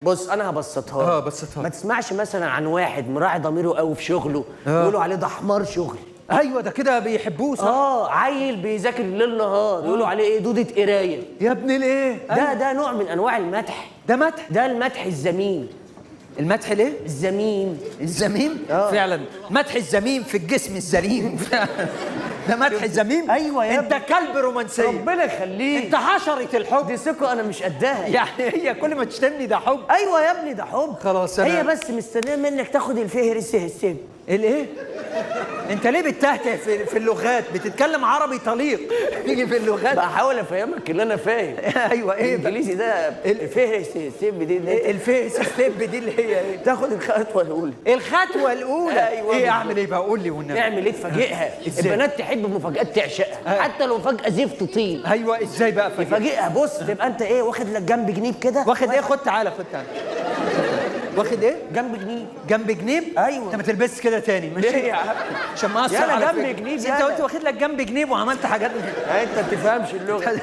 بص انا هبسطها لك. بسطها ما تسمعش مثلا عن واحد مراعي ضميره قوي في شغله يقولوا عليه ده حمار شغل. ايوه ده كده بيحبوه صح؟ عيل بيذاكر ليل نهار يقولوا عليه ايه دودة قرايه. يا ابن الايه؟ ده نوع من انواع المدح. ده مدح؟ ده المدح الذميم. المدح ليه؟ الذميم. الذميم؟ فعلا مدح الذميم في الجسم السليم. ده مدح الذميم؟ ايوه يا انت كلب رومانسي. ربنا يخليك. انت حشرة الحب. دي ثقه انا مش قدها. يعني هي كل ما تشتمني ده حب. ايوه يا ابني ده حب. خلاص هي بس مستنيه منك تاخد الفهرس السب. الايه؟ انت ليه بتتهته في اللغات؟ بتتكلم عربي طليق تيجي في اللغات. بحاول افهمك اللي انا فاهم. ايوه ايه الانجليزي ده الفهرس السب دي الفيس ستيب دي اللي هي ايه؟ تاخد الخطوه الاولى. الخطوه الاولى. أيوة ايه اعمل ايه بقى؟ قول لي والنبي. اعمل ايه؟ تفاجئها. إزاي؟ البنات تحب مفاجآت تعشقها حتى لو مفاجاه زفت طين. ايوه ازاي بقى فاجئ؟ تفاجئها. بص تبقى انت ايه واخد لك جنب جنيب كده. واخد ايه؟ خد تعالى خد تعالى. واخد ايه؟ جنب جنيب. جنب جنيب؟ ايوه. انت ما تلبسش كده تاني ماشي؟ ليه يا عم؟ عشان ما اقصر يلا على جنب فكرة. جنيب انت يلا. قلت واخد لك جنب جنيب وعملت حاجات انت ما بتفهمش اللغه.